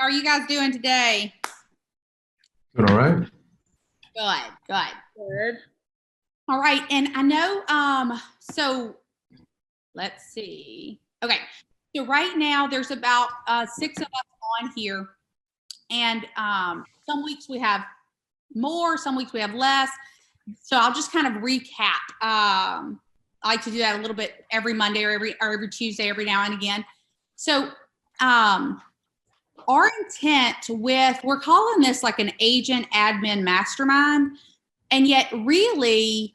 How are you guys doing today? Doing all right. Good. All right, and I know, so let's see. Okay, so right now there's about 6 of us on here, and some weeks we have more, some weeks we have less. So I'll just kind of recap. I like to do that a little bit every Monday or every Tuesday, every now and again. So our intent we're calling this like an agent admin mastermind, and yet really,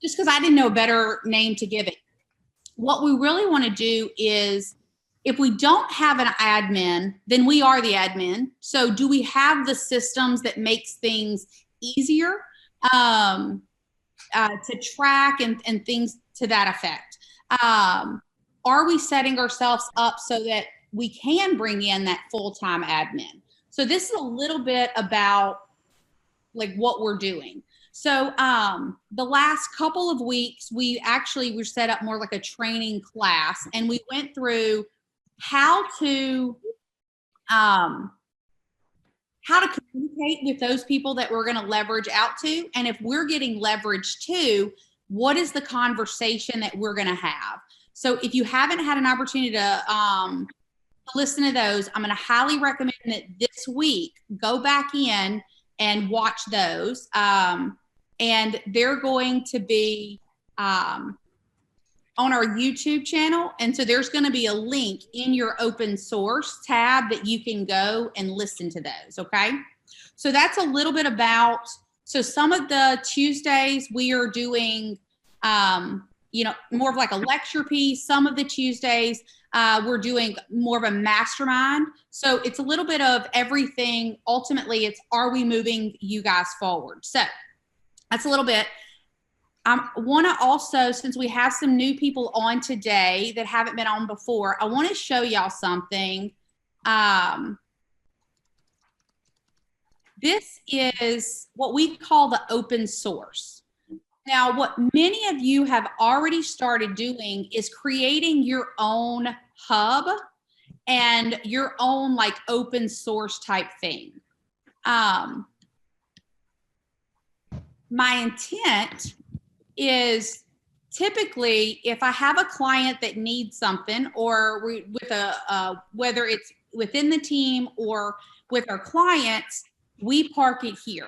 just because I didn't know a better name to give it, what we really want to do is, if we don't have an admin, then we are the admin. So do we have the systems that makes things easier to track and things to that effect? Are we setting ourselves up so that we can bring in that full-time admin? So this is a little bit about like what we're doing. So the last couple of weeks, we were set up more like a training class, and we went through how to communicate with those people that we're going to leverage out to. And if we're getting leverage to, what is the conversation that we're going to have? So if you haven't had an opportunity to listen to those, I'm going to highly recommend that this week go back in and watch those. And they're going to be on our YouTube channel. And so there's going to be a link in your open source tab that you can go and listen to those. Okay. So that's a little bit about, so some of the Tuesdays we are doing, more of like a lecture piece. Some of the Tuesdays we're doing more of a mastermind. So it's a little bit of everything. Ultimately, it's, are we moving you guys forward? So that's a little bit. I want to also, since we have some new people on today that haven't been on before, I want to show y'all something. This is what we call the open source. Now, what many of you have already started doing is creating your own hub and your own like open source type thing. My intent is typically if I have a client that needs something, or with whether it's within the team or with our clients, we park it here.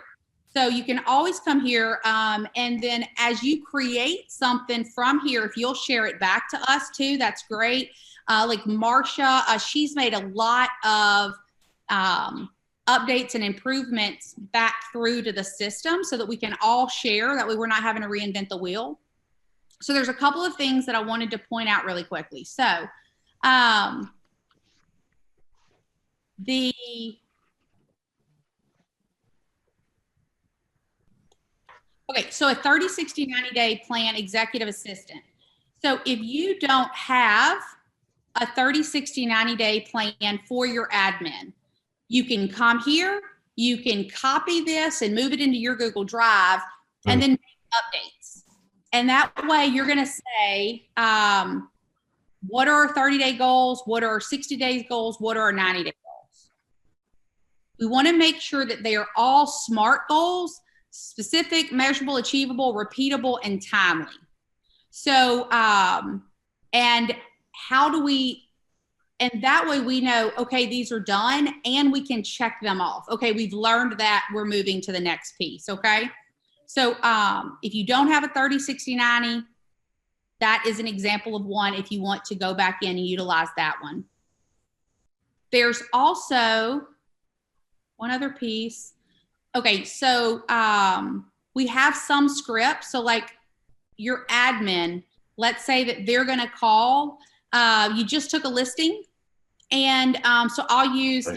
So you can always come here, and then as you create something from here, if you'll share it back to us too, that's great. Like Marsha, she's made a lot of updates and improvements back through to the system so that we can all share. That way we're not having to reinvent the wheel. So there's a couple of things that I wanted to point out really quickly. So okay, so a 30, 60, 90-day plan executive assistant. So if you don't have a 30, 60, 90-day plan for your admin, you can come here, you can copy this and move it into your Google Drive and then make updates. And that way you're going to say, what are our 30-day goals? What are our 60-day goals? What are our 90-day goals? We want to make sure that they are all SMART goals: specific, measurable, achievable, repeatable, and timely. So, and how do we, and that way we know, okay, these are done and we can check them off. Okay, we've learned that, we're moving to the next piece, okay? So if you don't have a 30, 60, 90, that is an example of one if you want to go back in and utilize that one. There's also one other piece. Okay, so we have some scripts. So like your admin, let's say that they're going to call, you just took a listing, and so I'll use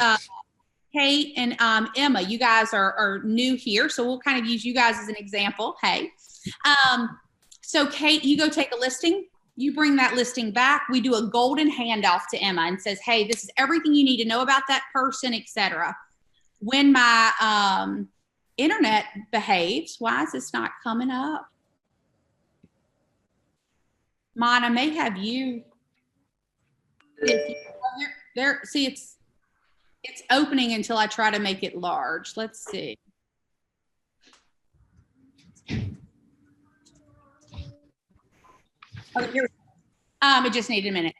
Kate and Emma. You guys are new here, so we'll kind of use you guys as an example. Hey, so Kate, you go take a listing, you bring that listing back, we do a golden handoff to Emma and says, hey, this is everything you need to know about that person, etc. When my internet behaves, why is this not coming up? Mon, I may have you. There, see, it's opening until I try to make it large. Let's see. Oh, here. It just needed a minute.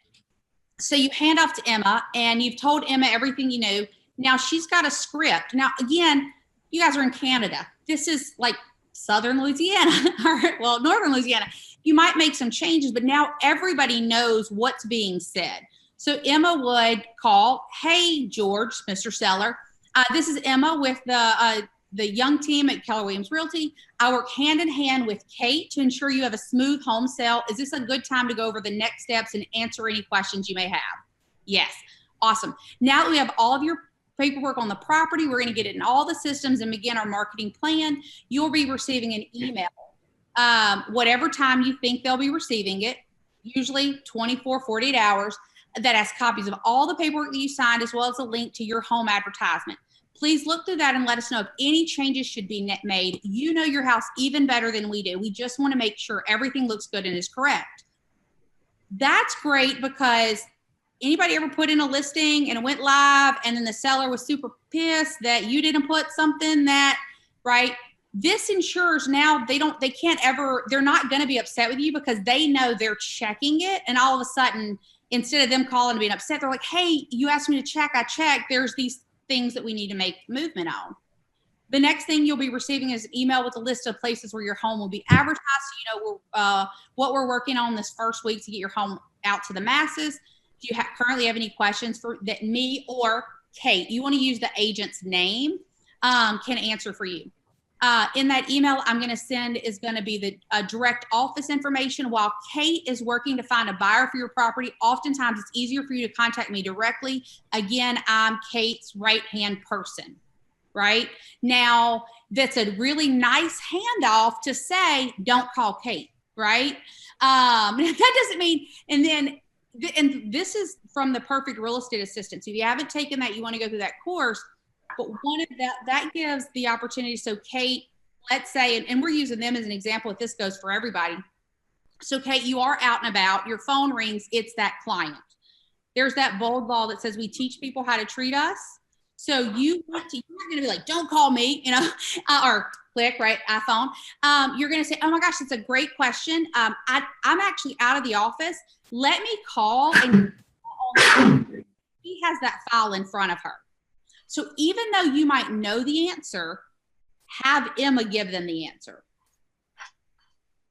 So you hand off to Emma, and you've told Emma everything you know. Now she's got a script. Now, again, you guys are in Canada. This is like Southern Louisiana, or well, Northern Louisiana. You might make some changes, but now everybody knows what's being said. So Emma would call, hey, George, Mr. Seller. This is Emma with the young team at Keller Williams Realty. I work hand in hand with Kate to ensure you have a smooth home sale. Is this a good time to go over the next steps and answer any questions you may have? Yes. Awesome. Now that we have all of your paperwork on the property, we're going to get it in all the systems and begin our marketing plan. You'll be receiving an email, whatever time you think they'll be receiving it, usually 24, 48 hours, that has copies of all the paperwork that you signed, as well as a link to your home advertisement. Please look through that and let us know if any changes should be made. You know your house even better than we do. We just want to make sure everything looks good and is correct. That's great, because anybody ever put in a listing and it went live and then the seller was super pissed that you didn't put something that, right? This ensures now they're not going to be upset with you, because they know they're checking it, and all of a sudden, instead of them calling and being upset, they're like, hey, you asked me to check, I checked, there's these things that we need to make movement on. The next thing you'll be receiving is an email with a list of places where your home will be advertised. So you know what we're working on this first week to get your home out to the masses. Do you currently have any questions for that me or Kate? You want to use the agent's name, can answer for you. In that email I'm going to send is going to be the direct office information. While Kate is working to find a buyer for your property, oftentimes it's easier for you to contact me directly. Again, I'm Kate's right-hand person, right? Now, that's a really nice handoff to say, don't call Kate, right? That doesn't mean, and this is from the Perfect Real Estate Assistant. So if you haven't taken that, you want to go through that course. But one of that gives the opportunity. So Kate, let's say, and we're using them as an example if this goes for everybody. So Kate, you are out and about, your phone rings, it's that client. There's that bold law that says we teach people how to treat us. So you're not going to be like, don't call me, or click, right, iPhone. You're going to say, oh my gosh, that's a great question. I'm actually out of the office. Let me call, and he has that file in front of her. So even though you might know the answer, have Emma give them the answer,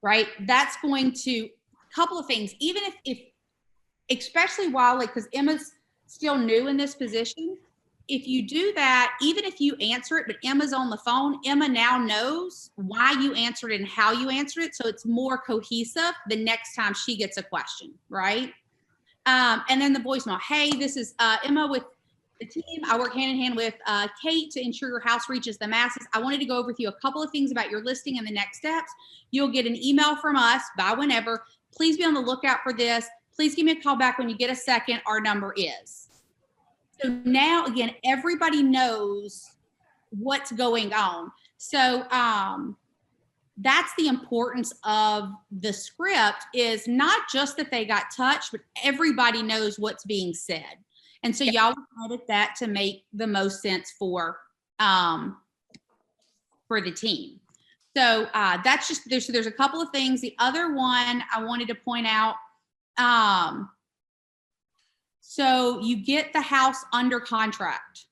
right? That's going to, a couple of things, even if especially while, like, because Emma's still new in this position, if you do that, even if you answer it, but Emma's on the phone, Emma now knows why you answered it and how you answered it. So it's more cohesive the next time she gets a question, right? And then the voicemail, hey, this is Emma with the team. I work hand in hand with Kate to ensure your house reaches the masses. I wanted to go over with you a couple of things about your listing and the next steps. You'll get an email from us by whenever. Please be on the lookout for this. Please give me a call back when you get a second. Our number is. So now, again, everybody knows what's going on. So that's the importance of the script, is not just that they got touched, but everybody knows what's being said. And so y'all edit that to make the most sense for the team. So that's just, there's a couple of things. The other one I wanted to point out, so you get the house under contract.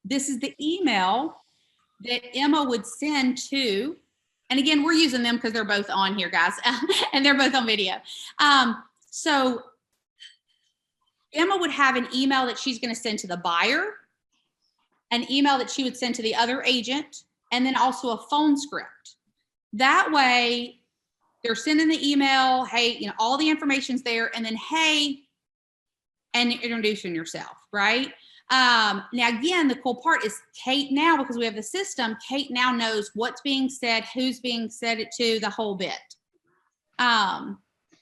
This is the email that Emma would send to, and again, we're using them because they're both on here, guys, and they're both on video. So Emma would have an email that she's going to send to the buyer, an email that she would send to the other agent, and then also a phone script. That way, they're sending the email, hey, all the information's there, and then, hey, and introducing yourself, right? Now, again, the cool part is Kate now, because we have the system, Kate now knows what's being said, who's being said it to, the whole bit.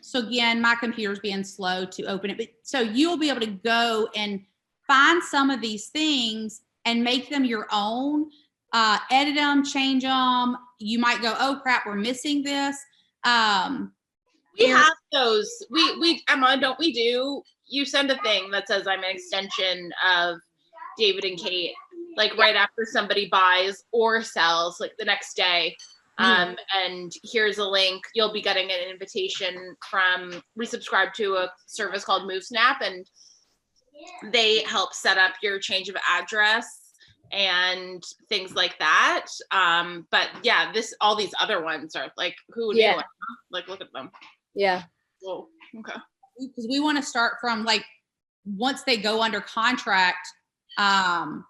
So again, my computer's being slow to open it. But so you'll be able to go and find some of these things and make them your own, edit them, change them. You might go, oh crap, we're missing this. We have those. We Emma, don't we do you send a thing that says I'm an extension of David and Kate, like right after somebody buys or sells, like the next day. And here's a link. You'll be getting an invitation from, we subscribe to a service called MoveSnap, and they help set up your change of address and things like that. But yeah, all these other ones are like, who knew it? Like, look at them. Yeah. Whoa. Okay. Because we want to start from like, once they go under contract, and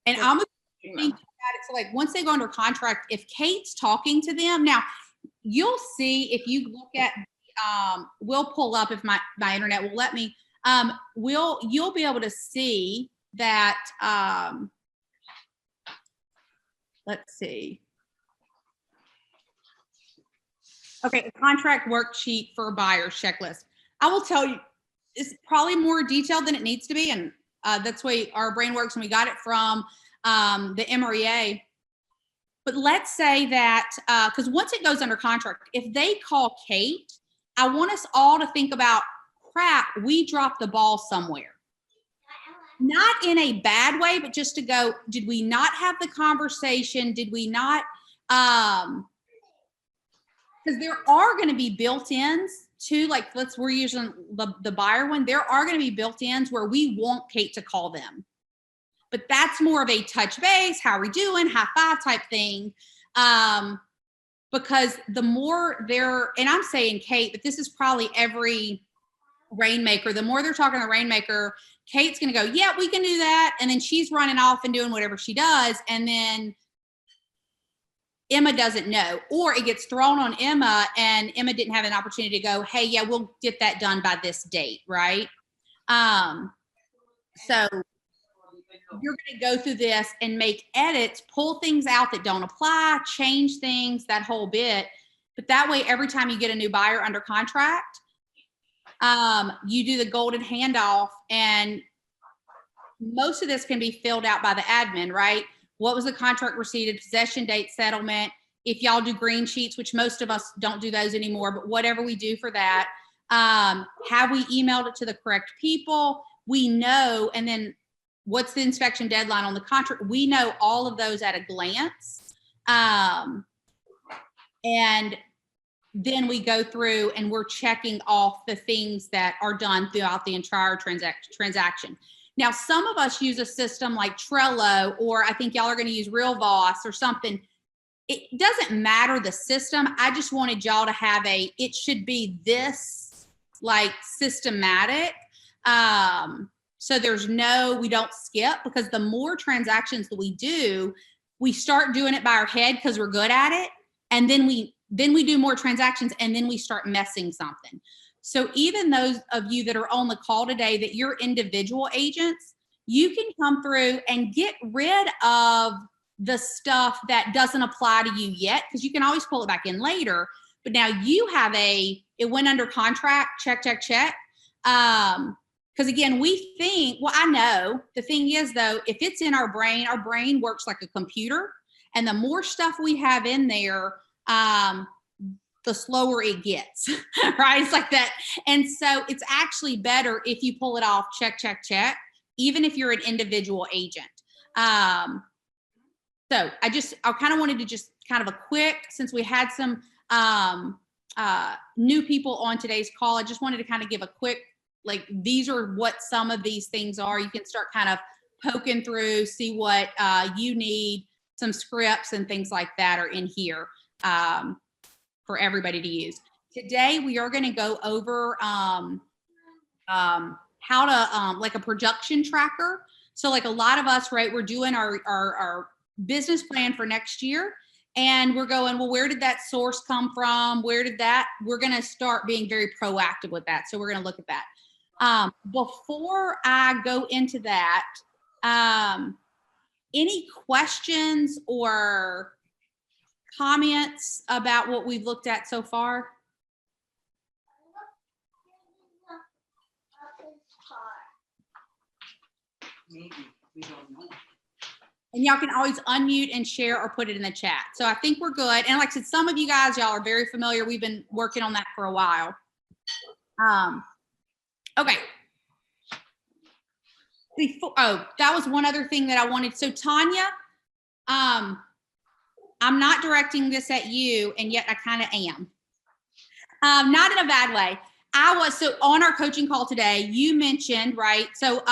I'm thinking about it. So like once they go under contract, if Kate's talking to them, now you'll see if you look at, we'll pull up if my internet will let me, you'll be able to see that, let's see. Okay, a contract worksheet for a buyer's checklist. I will tell you, it's probably more detailed than it needs to be, and that's the way our brain works, and we got it from the MREA. But let's say that, because once it goes under contract, if they call Kate, I want us all to think about, crap, we dropped the ball somewhere. Not in a bad way, but just to go, did we not have the conversation? Did we not, because there are going to be built-ins too, like we're using the buyer one. There are going to be built-ins where we want Kate to call them. But that's more of a touch base, how are we doing, high five type thing. Because the more and I'm saying Kate, but this is probably every rainmaker, the more they're talking to the rainmaker, Kate's going to go, yeah, we can do that. And then she's running off and doing whatever she does. And then Emma doesn't know, or it gets thrown on Emma and Emma didn't have an opportunity to go, hey, yeah, we'll get that done by this date. Right. So you're going to go through this and make edits, pull things out that don't apply, change things, that whole bit. But that way, every time you get a new buyer under contract, you do the golden handoff, and most of this can be filled out by the admin, right? What was the contract received, possession date, settlement? If y'all do green sheets, which most of us don't do those anymore, but whatever we do for that, have we emailed it to the correct people? We know, and then what's the inspection deadline on the contract? We know all of those at a glance. And then we go through and we're checking off the things that are done throughout the entire transaction. Now, some of us use a system like Trello, or I think y'all are going to use RealVoss or something. It doesn't matter the system. I just wanted y'all to have it should be this like systematic. So we don't skip, because the more transactions that we do, we start doing it by our head because we're good at it. And then we do more transactions, and then we start messing something. So even those of you that are on the call today, that you're individual agents, you can come through and get rid of the stuff that doesn't apply to you yet, because you can always pull it back in later. But now you have it went under contract, check. Because again, we think, well, I know. The thing is, though, if it's in our brain works like a computer. And the more stuff we have in there, the slower it gets, right? It's like that. And so it's actually better if you pull it off, check, even if you're an individual agent. So I kind of wanted to just kind of a quick, since we had some new people on today's call, I just wanted to kind of give a quick, like, these are what some of these things are. You can start kind of poking through, see what you need. Some scripts and things like that are in here for everybody to use. Today, we are going to go over how to, like a production tracker. So like a lot of us, right, we're doing our business plan for next year. And we're going, well, where did that source come from? We're going to start being very proactive with that. So we're going to look at that. Before I go into that, any questions or comments about what we've looked at so far? Maybe, we don't know. And y'all can always unmute and share or put it in the chat. So I think we're good. And like I said, some of you guys, y'all are very familiar. We've been working on that for a while. Okay. That was one other thing that I wanted. So Tanya, I'm not directing this at you, and yet I kind of am. Not in a bad way. So on our coaching call today, you mentioned, right? So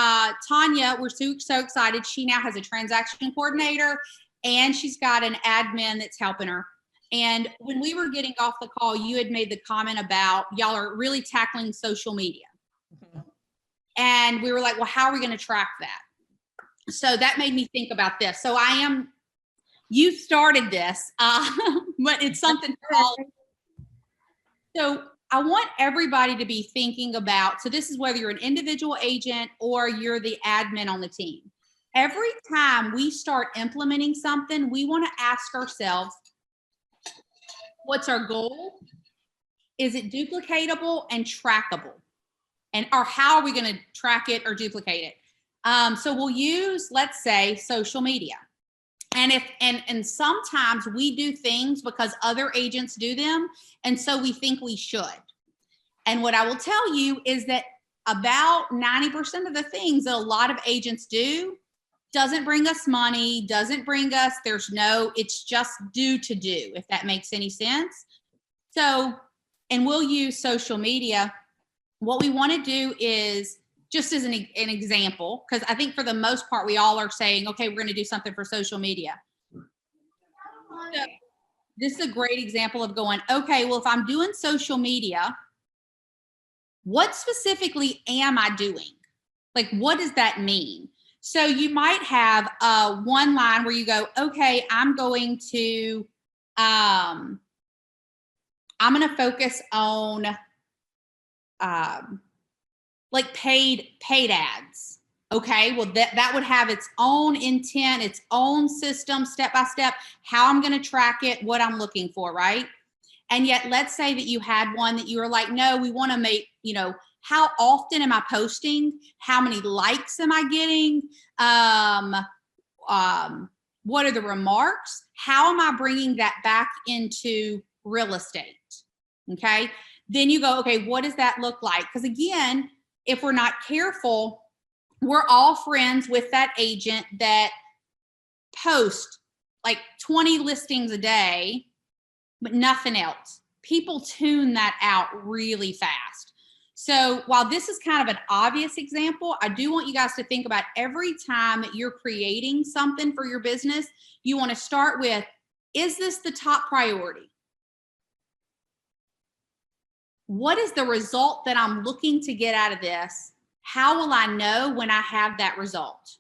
Tanya, we're so excited. She now has a transaction coordinator and she's got an admin that's helping her. And when we were getting off the call, you had made the comment about y'all are really tackling social media. Mm-hmm. And we were like, well, how are we going to track that? So that made me think about this. So you started this, but it's something for all. So I want everybody to be thinking about, so this is whether you're an individual agent or you're the admin on the team. Every time we start implementing something, we want to ask ourselves, what's our goal? Is it duplicatable and trackable? Or how are we going to track it or duplicate it? So we'll use, let's say, social media. And sometimes we do things because other agents do them, and so we think we should. And what I will tell you is that about 90% of the things that a lot of agents do doesn't bring us money, it's just do, if that makes any sense. So, and we'll use social media. What we want to do is, just as an example, because I think for the most part, we all are saying, okay, we're going to do something for social media. So this is a great example of going, okay, well, if I'm doing social media, what specifically am I doing? Like, what does that mean? So you might have one line where you go, okay, I'm going to focus on like paid ads. Okay, well that would have its own intent, its own system, step by step, how I'm going to track it, what I'm looking for, right? And yet, let's say that you had one that you were like, no, we want to make, how often am I posting? How many likes am I getting? What are the remarks? How am I bringing that back into real estate? Okay, then you go, okay, what does that look like? Because again, if we're not careful, we're all friends with that agent that posts like 20 listings a day, but nothing else. People tune that out really fast. So while this is kind of an obvious example, I do want you guys to think about every time that you're creating something for your business, you want to start with, is this the top priority? What is the result that I'm looking to get out of this? How will I know when I have that result?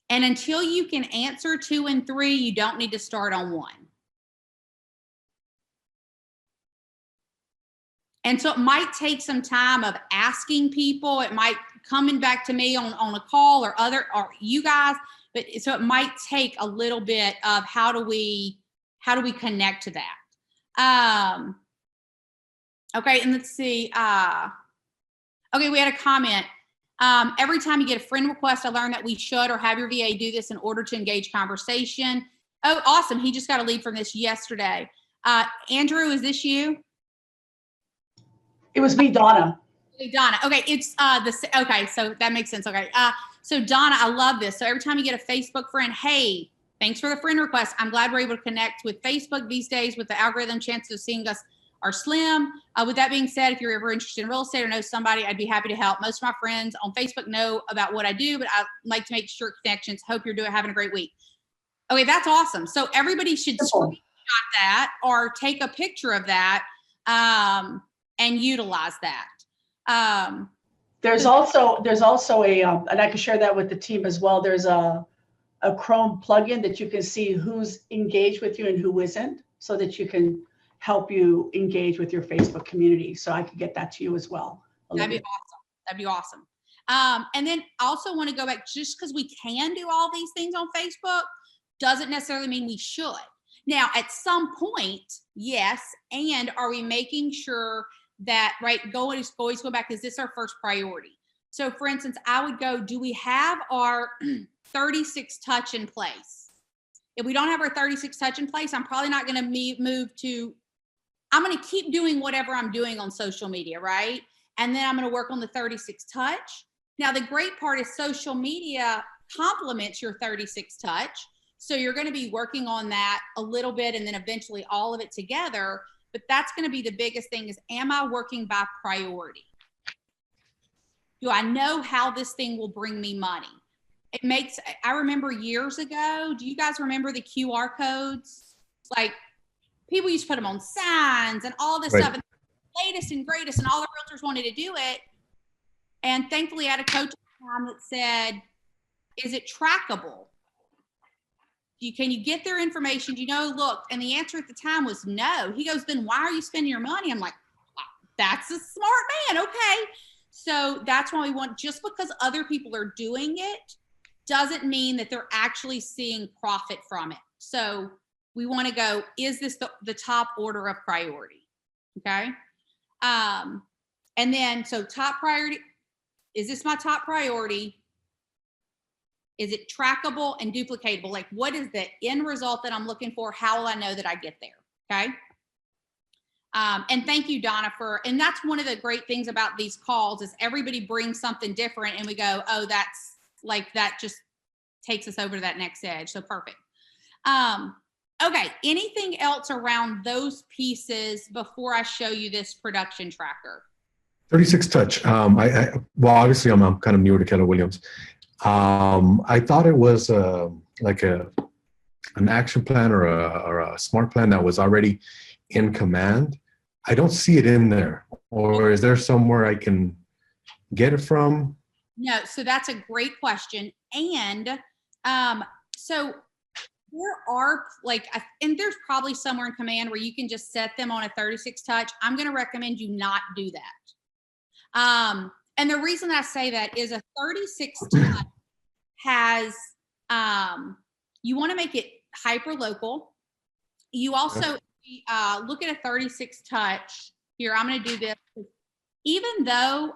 And until you can answer 2 and 3, you don't need to start on 1. And so it might take some time of asking people. It might coming back to me on a call or you guys, but so it might take a little bit of how do we connect to that? Okay, and let's see. Okay, we had a comment. Every time you get a friend request, I learned that we should or have your VA do this in order to engage conversation. Oh, awesome. He just got a lead from this yesterday. Andrew, is this you? It was me, Donna. Donna. Okay, it's okay, so that makes sense. Okay. So Donna, I love this. So every time you get a Facebook friend, hey, thanks for the friend request. I'm glad we're able to connect with Facebook these days with the algorithm. Chances of seeing us are slim. With that being said, if you're ever interested in real estate or know somebody, I'd be happy to help. Most of my friends on Facebook know about what I do, but I like to make sure connections. Hope you're having a great week. Okay, that's awesome. So everybody should screenshot that or take a picture of that and utilize that. There's also a, and I can share that with the team as well. There's a Chrome plugin that you can see who's engaged with you and who isn't, so that you can help you engage with your Facebook community. So I could get that to you as well. That'd be awesome. That'd be awesome. And then I also want to go back, just because we can do all these things on Facebook doesn't necessarily mean we should. Now, at some point, yes. And are we making sure that, right, always go back, is this our first priority? So for instance, I would go, do we have our 36 touch in place? If we don't have our 36 touch in place, I'm probably not going to move to, I'm going to keep doing whatever I'm doing on social media, right? And then I'm going to work on the 36 touch. Now, the great part is social media complements your 36 touch. So you're going to be working on that a little bit and then eventually all of it together. But that's going to be the biggest thing is, am I working by priority? Do I know how this thing will bring me money? It makes, I remember years ago, do you guys remember the QR codes? Like people used to put them on signs and all this stuff, and latest and greatest, and all the realtors wanted to do it. And thankfully I had a coach at the time that said, is it trackable? Can you get their information? Do you know, look, and the answer at the time was no. He goes, then why are you spending your money? I'm like, that's a smart man. Okay. So that's why we want, just because other people are doing it doesn't mean that they're actually seeing profit from it. So we want to go, is this the top order of priority? Okay. And then, so top priority, is this my top priority? Is it trackable and duplicatable? Like, what is the end result that I'm looking for? How will I know that I get there? Okay. And thank you, Donna, and that's one of the great things about these calls is everybody brings something different and we go, oh, that's like, that just takes us over to that next edge. So perfect. Okay. Anything else around those pieces before I show you this production tracker? 36 touch. Well, obviously I'm kind of newer to Keller Williams. I thought it was like an action plan or a smart plan that was already in command. I don't see it in there. Or is there somewhere I can get it from? No, so that's a great question. And so there are and there's probably somewhere in command where you can just set them on a 36 touch. I'm going to recommend you not do that. And the reason I say that is a 36 touch has, you want to make it hyper local. You also look at a 36 touch here. I'm going to do this. Even though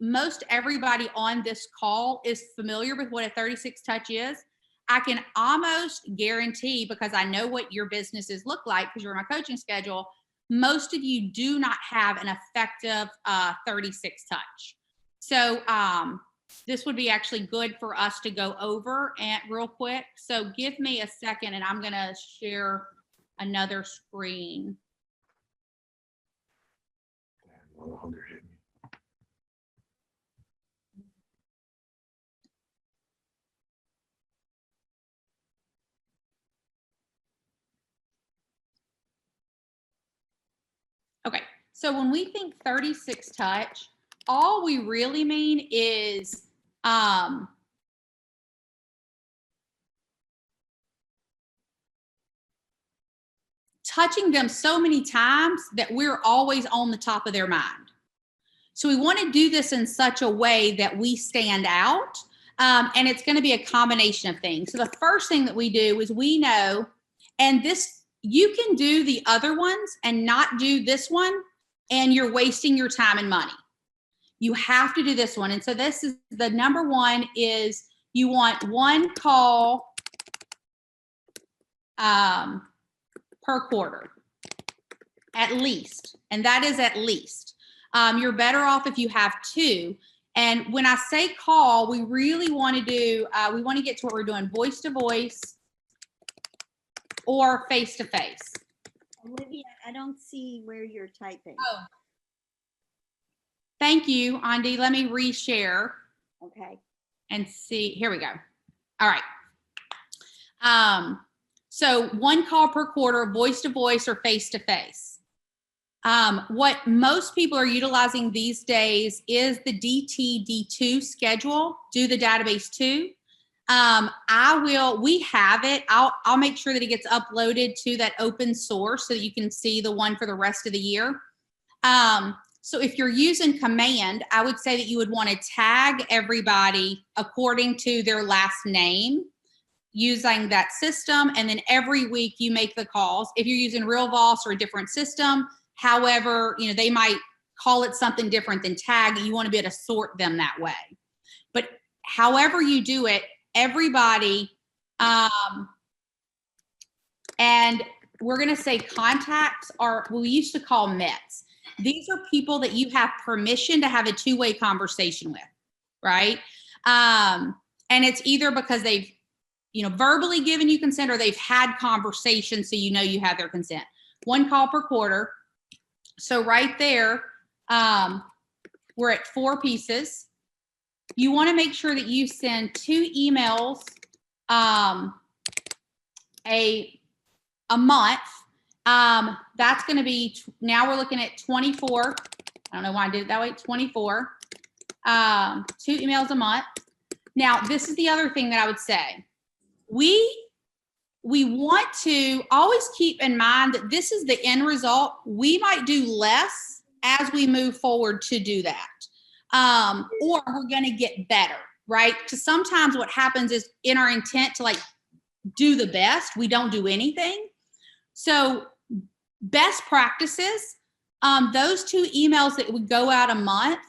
most everybody on this call is familiar with what a 36 touch is, I can almost guarantee, because I know what your businesses look like because you're in my coaching schedule, most of you do not have an effective 36 touch. So this would be actually good for us to go over real quick. So give me a second and I'm going to share another screen. Okay, so when we think 36 touch, all we really mean is touching them so many times that we're always on the top of their mind. So we want to do this in such a way that we stand out, and it's going to be a combination of things. So the first thing that we do is we know, and this, you can do the other ones and not do this one, and you're wasting your time and money. You have to do this one. And so this is the number one is you want one call per quarter, at least. And that is at least. You're better off if you have two. And when I say call, we really want to do, we want to get to what we're doing, voice to voice or face to face. Olivia, I don't see where you're typing. Oh. Thank you, Andy. Let me reshare. Okay. And see, here we go. All right. So one call per quarter, voice to voice or face to face. What most people are utilizing these days is the DTD2 schedule, do the database 2. We have it. I'll make sure that it gets uploaded to that open source so that you can see the one for the rest of the year. So if you're using command, I would say that you would want to tag everybody according to their last name using that system. And then every week you make the calls. If you're using RealVoss or a different system, however, they might call it something different than tag. You want to be able to sort them that way. But however you do it, everybody, and we're going to say contacts are, we used to call METs. These are people that you have permission to have a two-way conversation with. right? And it's either because they've, verbally given you consent, or they've had conversations, so you know you have their consent. 1 call per quarter. So right there, we're at 4 pieces. You want to make sure that you send 2 emails a month. That's going to be, now we're looking at 24. I don't know why I did it that way. 24. 2 emails a month. Now, this is the other thing that I would say. We want to always keep in mind that this is the end result. We might do less as we move forward to do that. Or we're going to get better, right? Because sometimes what happens is in our intent to do the best, we don't do anything. So best practices, those 2 emails that would go out a month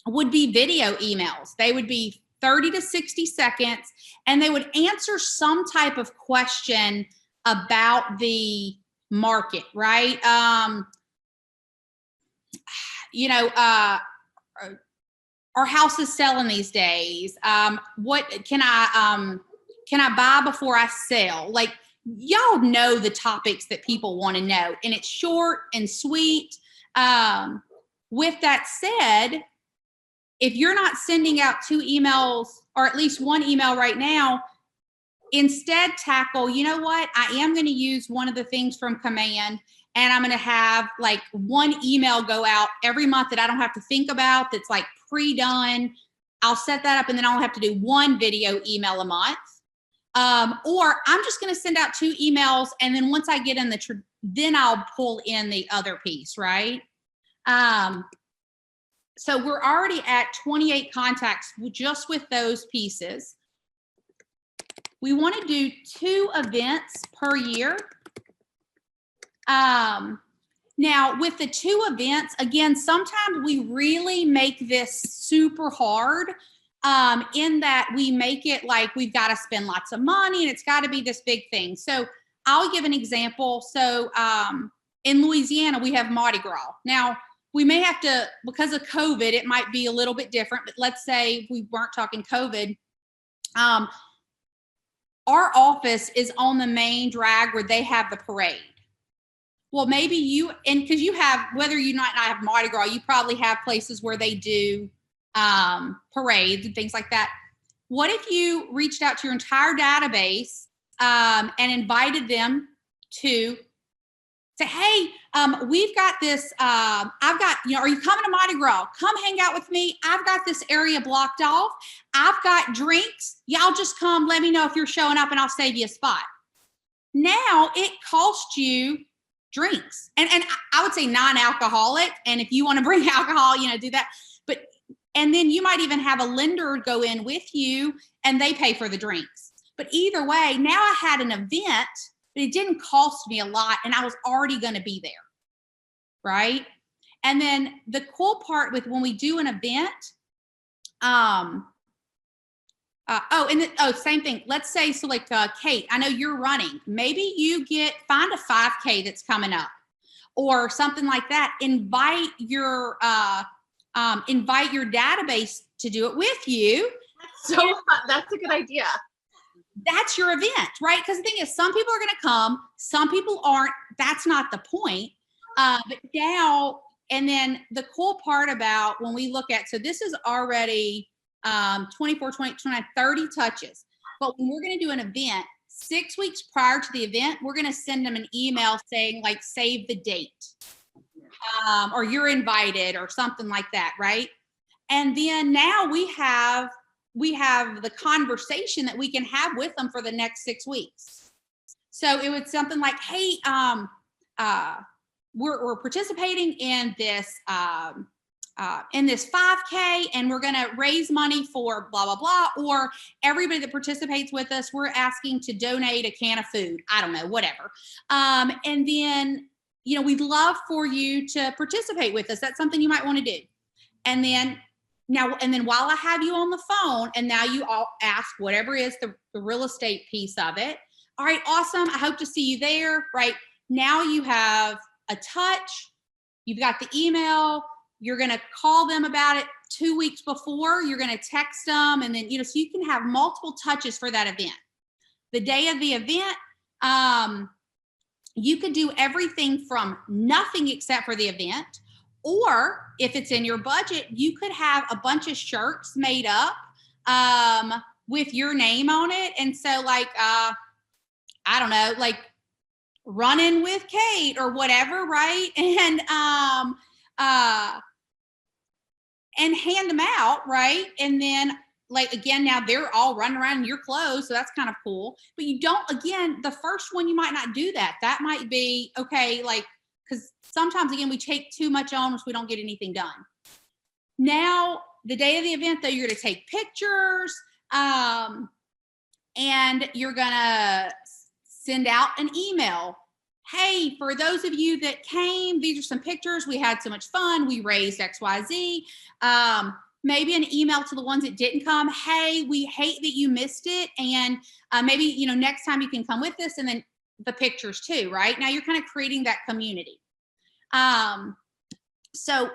would be video emails. They would be 30 to 60 seconds, and they would answer some type of question about the market, right? Our house is selling these days. What can I buy before I sell? Y'all know the topics that people want to know, and it's short and sweet. With that said, if you're not sending out 2 emails, or at least 1 email right now, instead tackle, you know what? I am going to use one of the things from Command, and I'm going to have 1 email go out every month that I don't have to think about, that's pre-done. I'll set that up, and then I'll have to do 1 video email a month. Or I'm just going to send out 2 emails, and then once I get in then I'll pull in the other piece, right? So we're already at 28 contacts just with those pieces. We want to do 2 events per year. Now with the 2 events, again, sometimes we really make this super hard, in that we make it like we've got to spend lots of money and it's got to be this big thing. So I'll give an example. So in Louisiana, we have Mardi Gras. Now, we may have to, because of COVID, it might be a little bit different, but let's say we weren't talking COVID. Our office is on the main drag where they have the parade. Well, maybe because you have, whether you not have Mardi Gras, you probably have places where they do parades and things like that. What if you reached out to your entire database and invited them to say, hey, we've got this, are you coming to Mardi Gras? Come hang out with me. I've got this area blocked off. I've got drinks. Y'all just come, let me know if you're showing up and I'll save you a spot. Now it costs you drinks. And I would say non-alcoholic. And if you want to bring alcohol, do that. And then you might even have a lender go in with you and they pay for the drinks. But either way, now I had an event, but it didn't cost me a lot and I was already going to be there, right? And then the cool part with when we do an event, same thing. Let's say, so Kate, I know you're running. Maybe you find a 5K that's coming up or something like that. Invite your database to do it with you. So that's a good idea. That's your event, right? Because the thing is, some people are going to come, some people aren't. That's not the point. But now, and then the cool part about when we look at, so this is already 24, 20, 29, 30 touches. But when we're going to do an event, 6 weeks prior to the event, we're going to send them an email saying save the date. Or you're invited or something like that, right? And then now we have the conversation that we can have with them for the next 6 weeks. So it was something like, hey, we're participating in this 5K and we're going to raise money for blah, blah, blah. Or everybody that participates with us, we're asking to donate a can of food. I don't know, whatever. And then, we'd love for you to participate with us. That's something you might want to do. And then while I have you on the phone, and now you all ask whatever is the real estate piece of it. All right, awesome. I hope to see you there, right? Now you have a touch, you've got the email, you're going to call them about it. 2 weeks before, you're going to text them, and then, you know, so you can have multiple touches for that event. The day of the event, you could do everything from nothing except for the event, or if it's in your budget, you could have a bunch of shirts made up with your name on it. And so like, I don't know, like running with Kate or whatever, right? And hand them out, right? And then like, again, now they're all running around in your clothes, so that's kind of cool. But you don't, again, the first one, you might not do that. That might be, okay, like, because sometimes, again, we take too much on if we don't get anything done. Now, the day of the event, though, you're going to take pictures, and you're going to send out an email. Hey, for those of you that came, these are some pictures. We had so much fun. We raised XYZ. Maybe an email to the ones that didn't come. Hey, we hate that you missed it. And maybe, you know, next time you can come with us, and then the pictures too, right? Now you're kind of creating that community. So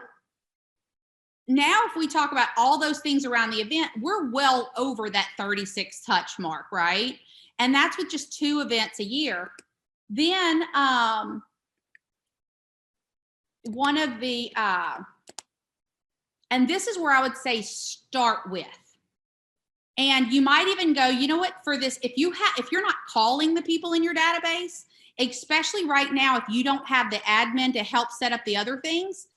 now if we talk about all those things around the event, we're well over that 36 touch mark, right? And that's with just 2 events a year. Then one of the, and this is where I would say start with. And you might even go, you know what, for this, if you're not calling the people in your database, especially right now, if you don't have the admin to help set up the other things,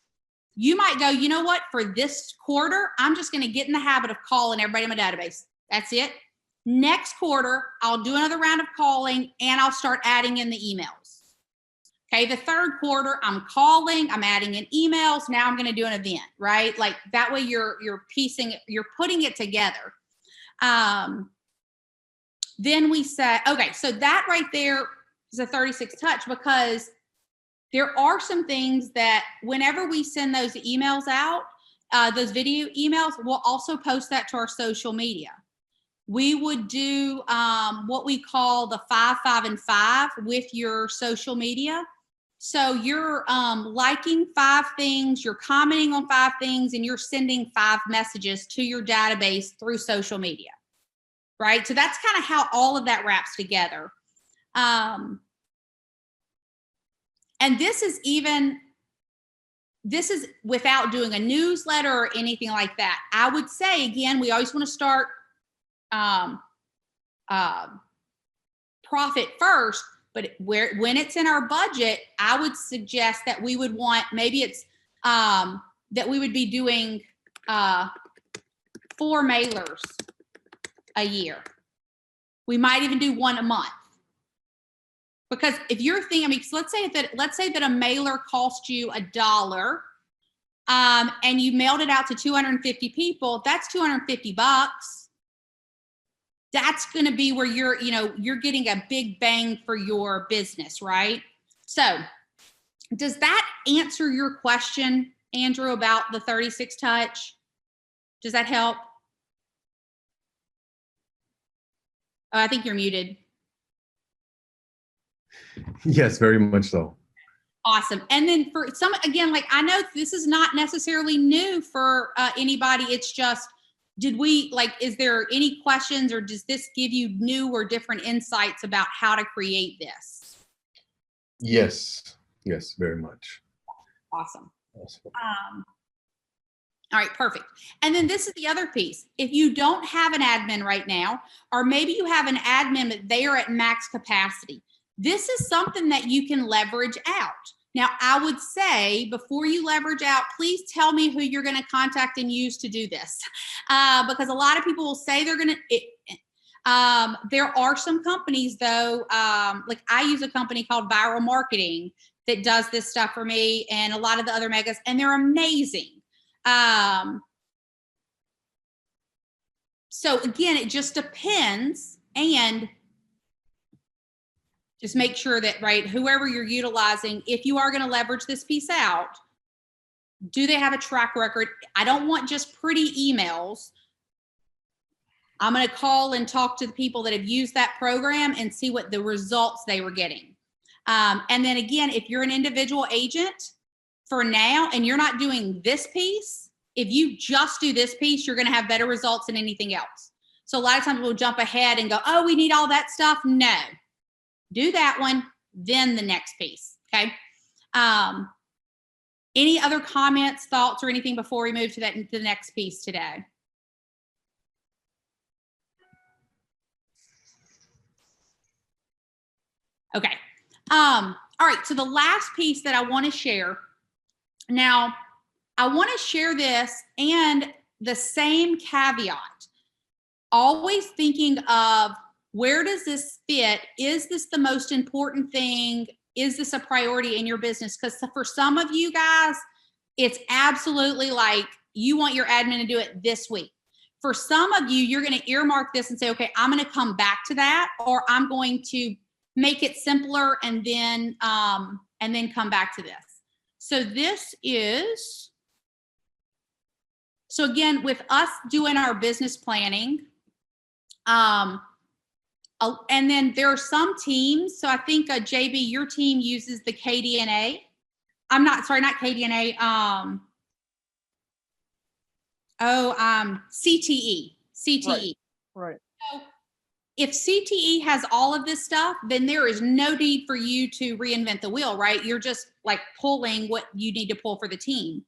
you might go, you know what, for this quarter, I'm just going to get in the habit of calling everybody in my database. That's it. Next quarter, I'll do another round of calling, and I'll start adding in the emails. Okay, the third quarter, I'm calling, I'm adding in emails. Now I'm going to do an event, right? Like that way you're piecing it, you're putting it together. Then we said, okay, so that right there is a 36 touch, because there are some things that whenever we send those emails out, those video emails, we'll also post that to our social media. We would do what we call the 5, 5, and 5 with your social media. So you're liking 5 things, you're commenting on 5 things, and you're sending 5 messages to your database through social media, right? So that's kind of how all of that wraps together. And this is without doing a newsletter or anything like that. I would say, again, we always want to start profit first. But when it's in our budget, I would suggest that we would want, maybe it's that we would be doing 4 mailers a year. We might even do 1 a month. Because if you're thinking, I mean, so let's say that a mailer cost you $1, and you mailed it out to 250 people, that's $250. That's going to be where you're getting a big bang for your business, right? So does that answer your question, Andrew, about the 36 touch? Does that help? Oh, I think you're muted. Yes, very much so. Awesome. And then for some, again, like I know this is not necessarily new for anybody. It's just, is there any questions, or does this give you new or different insights about how to create this? Yes, very much. Awesome. All right, perfect. And then this is the other piece. If you don't have an admin right now, or maybe you have an admin, but they are at max capacity, this is something that you can leverage out. Now, I would say before you leverage out, please tell me who you're going to contact and use to do this. Because a lot of people will say they're going to, there are some companies though, like I use a company called Viral Marketing that does this stuff for me, and a lot of the other megas, and they're amazing. So again, it just depends, and just make sure that, right, whoever you're utilizing, if you are going to leverage this piece out, do they have a track record? I don't want just pretty emails. I'm going to call and talk to the people that have used that program and see what the results they were getting. And then again, if you're an individual agent for now and you're not doing this piece, if you just do this piece, you're going to have better results than anything else. So a lot of times we'll jump ahead and go, oh, we need all that stuff. No, do that one, then the next piece. Okay. Any other comments, thoughts, or anything before we move to the next piece today? Okay. All right. So the last piece that I want to share. Now, I want to share this and the same caveat. Always thinking of, where does this fit? Is this the most important thing? Is this a priority in your business? Because for some of you guys, it's absolutely like you want your admin to do it this week. For some of you, you're going to earmark this and say, okay, I'm going to come back to that, or I'm going to make it simpler and then come back to this. So this is, so again, with us doing our business planning, and then there are some teams. So I think JB, your team uses the KDNA. Not KDNA. CTE. CTE. Right. So if CTE has all of this stuff, then there is no need for you to reinvent the wheel, right? You're just like pulling what you need to pull for the team.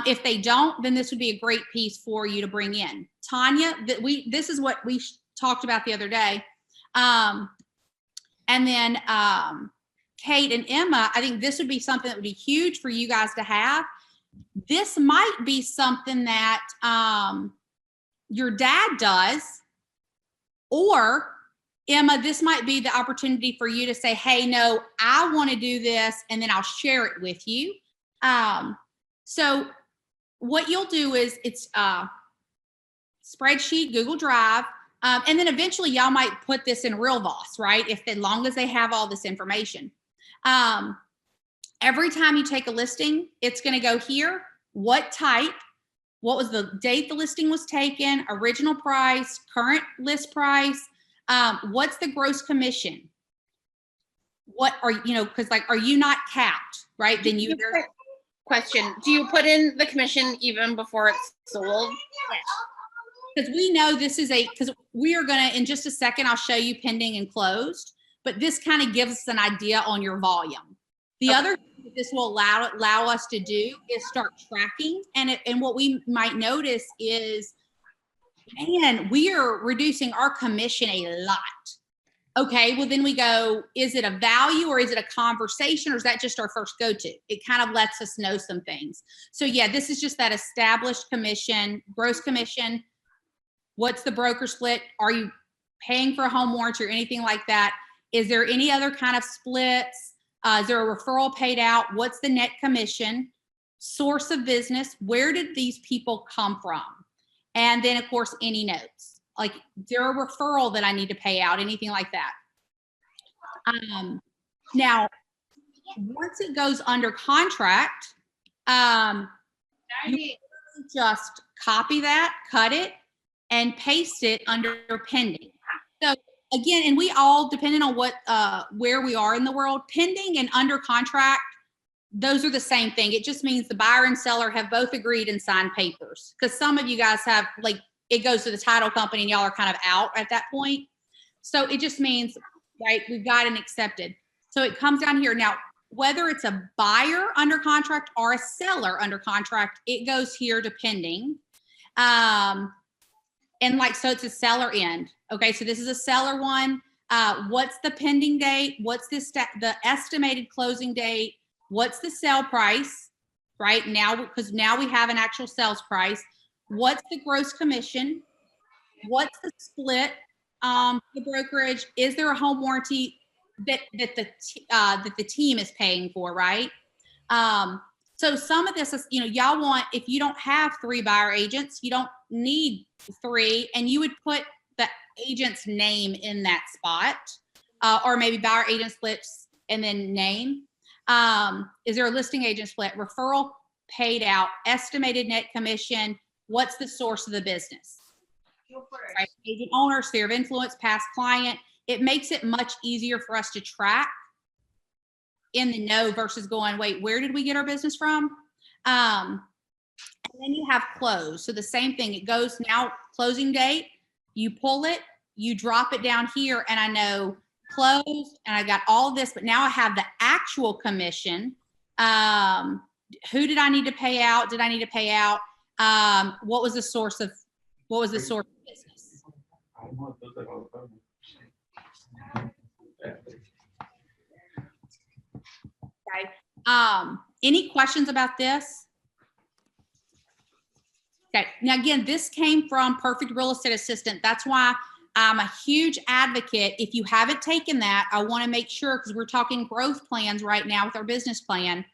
If they don't, then this would be a great piece for you to bring in. Tanya, this is what we talked about the other day. And then Kate and Emma, I think this would be something that would be huge for you guys to have. This might be something that your dad does, or Emma, this might be the opportunity for you to say, hey, no, I want to do this, and then I'll share it with you. So what you'll do is it's spreadsheet, Google Drive, and then eventually y'all might put this in RealVoss, right? As long as they have all this information. Every time you take a listing, it's going to go here. What type? What was the date the listing was taken? Original price, current list price. What's the gross commission? What are, because like, are you not capped, right? Then you. Question: do you put in the commission even before it's sold? Because we know this is because we are going to, in just a second, I'll show you pending and closed, but this kind of gives us an idea on your volume. The other thing that this will allow us to do is start tracking. And what we might notice is, man, we are reducing our commission a lot. Okay, well then we go, is it a value or is it a conversation, or is that just our first go-to? It kind of lets us know some things. So yeah, this is just that established commission, gross commission. What's the broker split? Are you paying for a home warranty or anything like that? Is there any other kind of splits? Is there a referral paid out? What's the net commission? Source of business? Where did these people come from? And then of course, any notes. Like, is there a referral that I need to pay out? Anything like that. Now, once it goes under contract, you just copy that, cut it, and paste it under pending. So again, and we all, depending on what, where we are in the world, pending and under contract, those are the same thing. It just means the buyer and seller have both agreed and signed papers. Because some of you guys have, like, it goes to the title company and y'all are kind of out at that point. So it just means, right, we've got it accepted. So it comes down here. Now, whether it's a buyer under contract or a seller under contract, it goes here to pending. And like, so it's a seller end. Okay, so this is a seller one. What's the pending date? What's this the estimated closing date? What's the sale price, right? Now, because now we have an actual sales price. What's the gross commission? What's the split? The brokerage? Is there a home warranty that the team is paying for, right? So some of this is, y'all want, if you don't have 3 buyer agents, you don't need 3, and you would put the agent's name in that spot, or maybe buyer agent splits and then name. Is there a listing agent split? Referral paid out, estimated net commission. What's the source of the business? Right? Agent owner, sphere of influence, past client. It makes it much easier for us to track in the know versus going, wait, where did we get our business from? And then you have close. So the same thing, it goes now closing date, you pull it, you drop it down here, and I know closed, and I got all this, but now I have the actual commission. Who did I need to pay out? Did I need to pay out? What was the source of business? Okay. Any questions about this? Okay. Now, again, this came from Perfect Real Estate Assistant. That's why I'm a huge advocate. If you haven't taken that, I want to make sure, because we're talking growth plans right now with our business plan,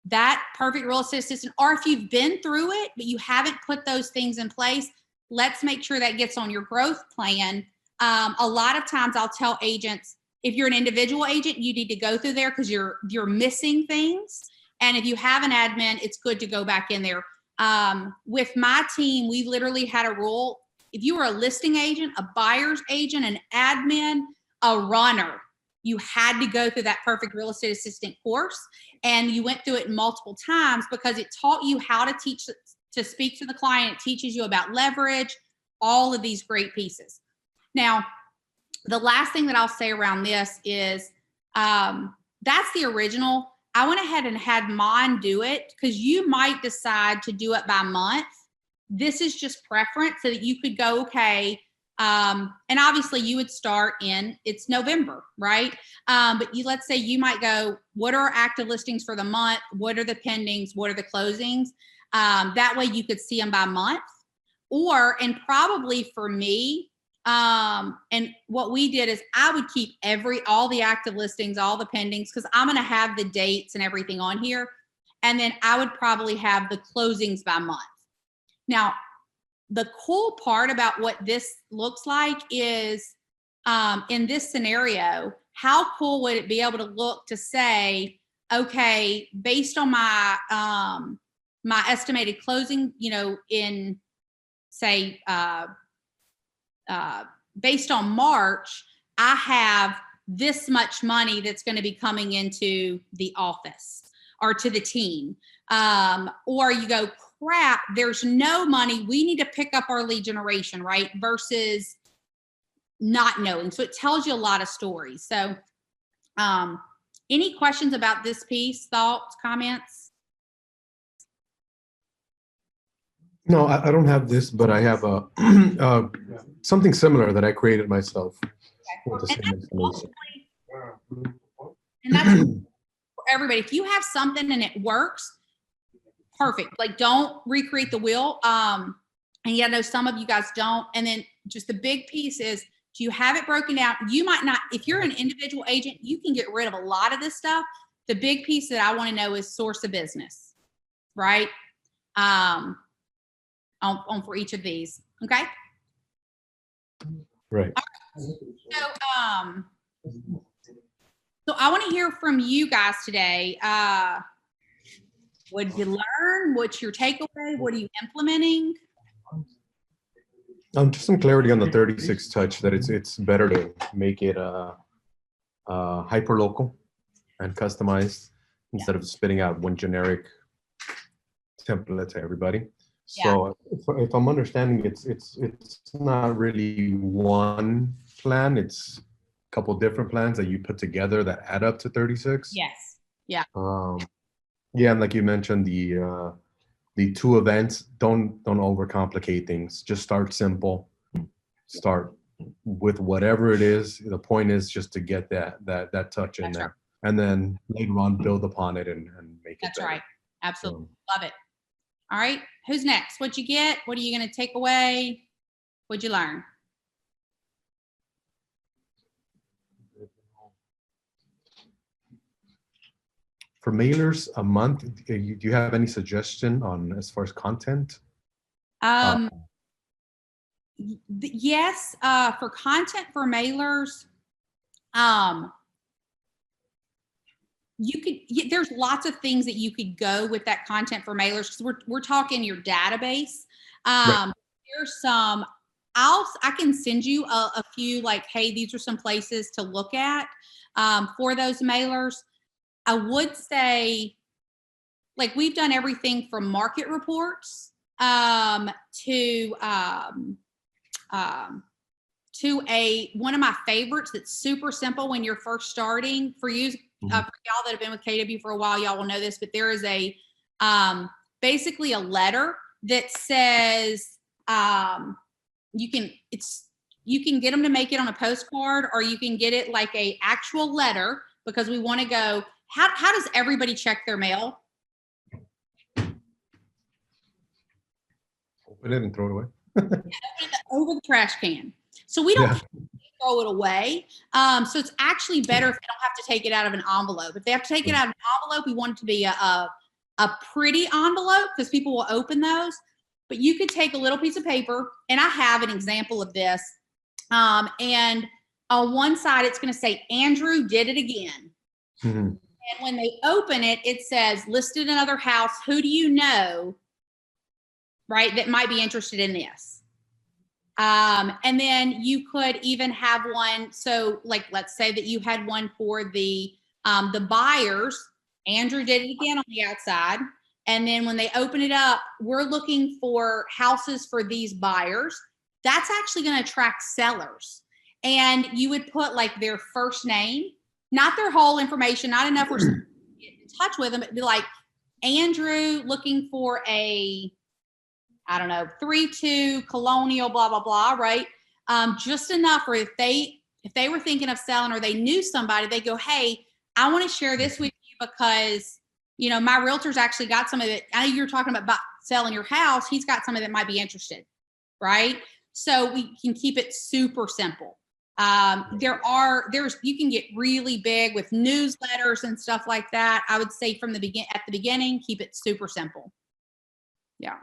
that Perfect Real Estate Assistant, or if you've been through it, but you haven't put those things in place, let's make sure that gets on your growth plan. A lot of times I'll tell agents, if you're an individual agent, you need to go through there because you're missing things. And if you have an admin, it's good to go back in there. With my team, we literally had a rule. If you were a listing agent, a buyer's agent, an admin, a runner, you had to go through that Perfect Real Estate Assistant course. And you went through it multiple times because it taught you how to teach, to speak to the client. It teaches you about leverage, all of these great pieces. Now, the last thing that I'll say around this is that's the original. I went ahead and had mine do it because you might decide to do it by month. This is just preference so that you could go, okay, and obviously you would start it's November, right? But let's say you might go, what are our active listings for the month? What are the pendings? What are the closings? That way you could see them by month. And probably for me, and what we did is I would keep all the active listings, all the pendings, because I'm going to have the dates and everything on here. And then I would probably have the closings by month. Now, the cool part about what this looks like is in this scenario, how cool would it be able to look to say, okay, based on my my estimated closing, in say, based on March, I have this much money that's going to be coming into the office or to the team. Or you go, crap, there's no money. We need to pick up our lead generation, right? Versus not knowing. So it tells you a lot of stories. So any questions about this piece, thoughts, comments? No, I don't have this, but I have something similar that I created myself with the same information. And that's for everybody. If you have something and it works, perfect. Like, don't recreate the wheel. And yeah, I know some of you guys don't. And then just the big piece is, do you have it broken down? You might not, if you're an individual agent, you can get rid of a lot of this stuff. The big piece that I want to know is source of business, right? On for each of these. Okay. Right. So, so I want to hear from you guys today. What did you learn? What's your takeaway? What are you implementing? Just some clarity on the 36 touch, that it's better to make it hyper local and customized instead of spitting out one generic template to everybody. So if I'm understanding, it's not really one plan. It's a couple different plans that you put together that add up to 36. Yes. Yeah. Yeah, and like you mentioned, the two events, don't overcomplicate things. Just start simple. Start with whatever it is. The point is just to get that touch in there, and then later on build upon it and make it. That's better. right. Absolutely. Love it. All right. Who's next? What'd you get? What are you going to take away? What'd you learn? For mailers a month, do you have any suggestion on as far as content? Yes. For content for mailers, you could, there's lots of things that you could go with that content for mailers, because we're talking your database. Right. There's some, I can send you a few, like, hey, these are some places to look at for those mailers. I would say like we've done everything from market reports to one of my favorites that's super simple when you're first starting for you, for y'all that have been with KW for a while, y'all will know this, but there is a basically a letter that says you can get them to make it on a postcard, or you can get it like a actual letter, because we want to go, how does everybody check their mail? Open it and throw it away. Over the trash can. So we don't throw it away. So it's actually better if they don't have to take it out of an envelope. If they have to take it out of an envelope, we want it to be a pretty envelope, because people will open those. But you could take a little piece of paper, and I have an example of this. And on one side, it's going to say, Andrew did it again. And when they open it, it says, listed another house. Who do you know, right, that might be interested in this? And then you could even have one. So like, let's say that you had one for the buyers. Andrew did it again on the outside. And then when they open it up, we're looking for houses for these buyers. That's actually going to attract sellers. And you would put like their first name, not their whole information, not enough for someone to get in touch with them. It'd be like, Andrew looking for a, I don't know, 3-2 colonial, blah, blah, blah, right? Just enough where if they were thinking of selling, or they knew somebody, they go, hey, I want to share this with you because, you know, my realtor's actually got some of it. I know you're talking about selling your house. He's got some of that might be interested, right? So we can keep it super simple. You can get really big with newsletters and stuff like that. I would say at the beginning, keep it super simple. Yeah.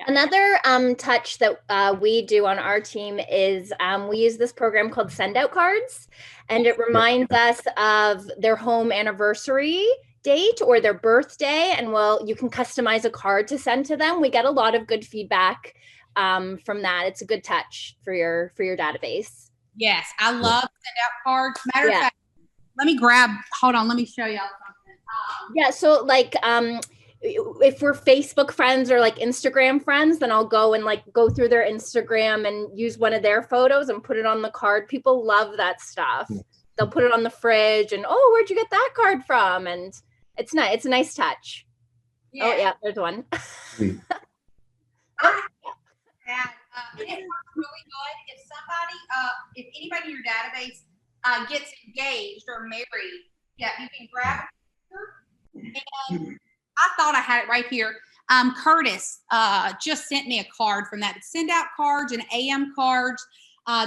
Another touch that we do on our team is we use this program called Send Out Cards, and it reminds us of their home anniversary date or their birthday, and you can customize a card to send to them. We get a lot of good feedback from that. It's a good touch for your database. Yes, I love Send Out Cards. Matter of fact, hold on, let me show y'all something. Yeah, so like if we're Facebook friends or like Instagram friends, then I'll go and like go through their Instagram and use one of their photos and put it on the card. People love that stuff. They'll put it on the fridge and, oh, where'd you get that card from? And it's nice. It's a nice touch. Yeah. Oh yeah, there's one. And it works really good if anybody in your database gets engaged or married. Yeah, you can grab it. And I thought I had it right here. Curtis just sent me a card from that. Send Out Cards and AM cards.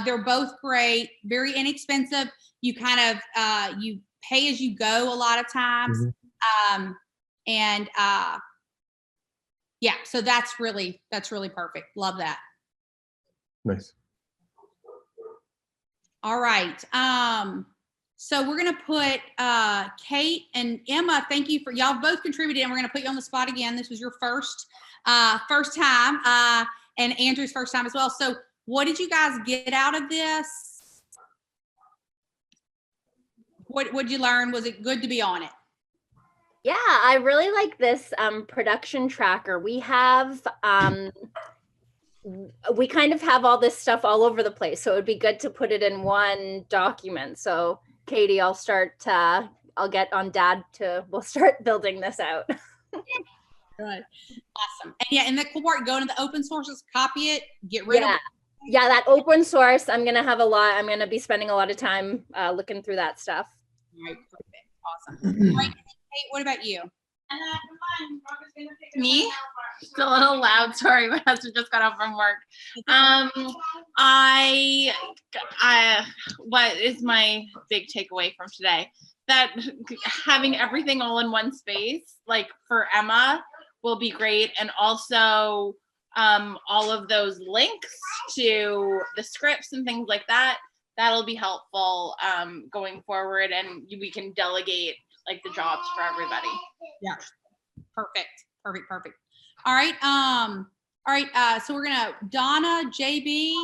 They're both great, very inexpensive. You kind of you pay as you go a lot of times. Yeah, so that's really perfect. Love that. Nice. All right. So we're going to put Kate and Emma. Thank you for y'all both contributed, and we're going to put you on the spot again. This was your first time, and Andrew's first time as well. So what did you guys get out of this? What did you learn? Was it good to be on it? Yeah, I really like this production tracker. We have, we kind of have all this stuff all over the place. So it would be good to put it in one document. So Katie, I'll get on Dad we'll start building this out. Good. Awesome. And yeah, and the cool part, go into the open sources, copy it, get rid of it. Yeah, that open source, I'm going to be spending a lot of time looking through that stuff. All right, perfect. Awesome. Right. Kate, what about you? Me? It's a little loud. Sorry, my husband just got off from work. What is my big takeaway from today? That having everything all in one space, like for Emma, will be great, and also all of those links to the scripts and things like that. That'll be helpful going forward, and we can delegate like the jobs for everybody. Yeah. Perfect. All right. So we're gonna Donna, JB.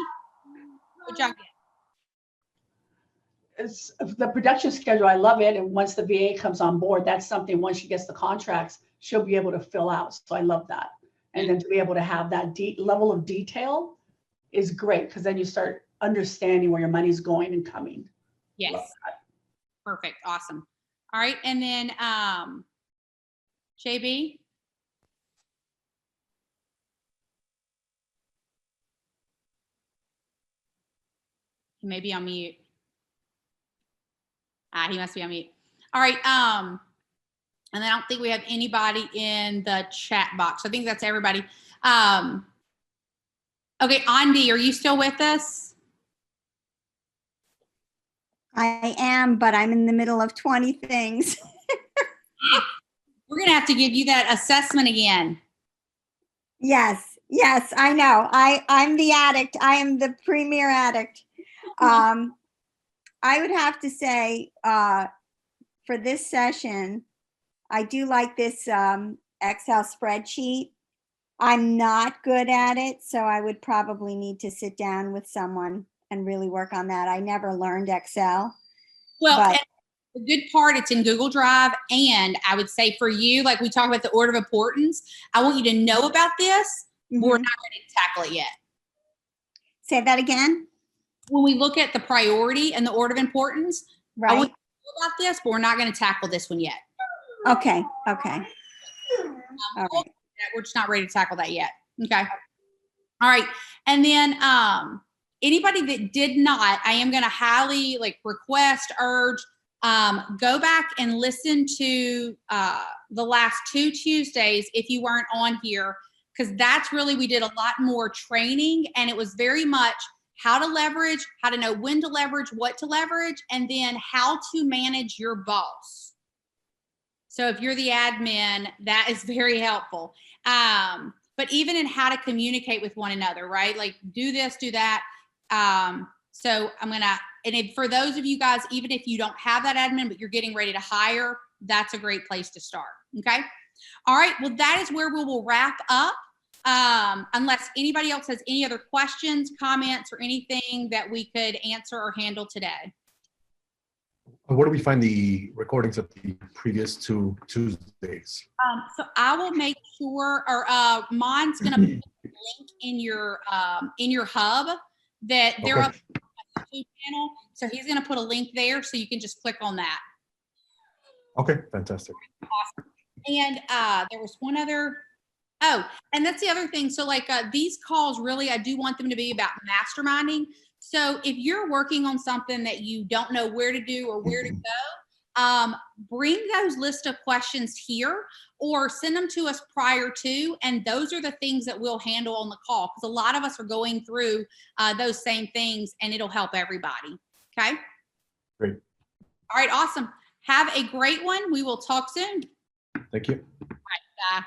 Good job. it's the production schedule. I love it. And once the VA comes on board, that's something, once she gets the contracts, she'll be able to fill out. So I love that. And then to be able to have that level of detail is great, because then you start understanding where your money's going and coming. Yes. Perfect. Awesome. All right. And then JB. He may be on mute. He must be on mute. All right. And then I don't think we have anybody in the chat box. I think that's everybody. Okay, Andi, are you still with us? I am, but I'm in the middle of 20 things. We're going to have to give you that assessment again. Yes, I know. I'm the addict. I am the premier addict. I would have to say, for this session, I do like this Excel spreadsheet. I'm not good at it, so I would probably need to sit down with someone and really work on that. I never learned Excel. Well, but the good part, it's in Google Drive. And I would say for you, like we talk about the order of importance, I want you to know about this. We're not ready to tackle it yet. Say that again. When we look at the priority and the order of importance, I want Right. you to know about this, but we're not going to tackle this one yet. Okay. All right. We're just not ready to tackle that yet. Okay. All right. And then anybody that did not, I am going to highly request, urge, go back and listen to the last 2 Tuesdays if you weren't on here, because that's really, we did a lot more training, and it was very much how to leverage, how to know when to leverage, what to leverage, and then how to manage your boss. So if you're the admin, that is very helpful. But even in how to communicate with one another, right? Like do this, do that. So I'm going to, and for those of you guys, even if you don't have that admin, but you're getting ready to hire, that's a great place to start. Okay. All right. Well, that is where we will wrap up. Unless anybody else has any other questions, comments, or anything that we could answer or handle today. Where do we find the recordings of the previous 2 Tuesdays? So I will make sure, or Mon's going to put a link in your hub that they're up on the YouTube channel. So he's going to put a link there, so you can just click on that. Okay, fantastic. Awesome. And there was one other. Oh, and that's the other thing. So these calls, really, I do want them to be about masterminding. So if you're working on something that you don't know where to do or where to go, bring those list of questions here or send them to us prior to, and those are the things that we'll handle on the call, because a lot of us are going through those same things, and it'll help everybody. Okay? Great. All right, awesome. Have a great one. We will talk soon. Thank you. All right, bye.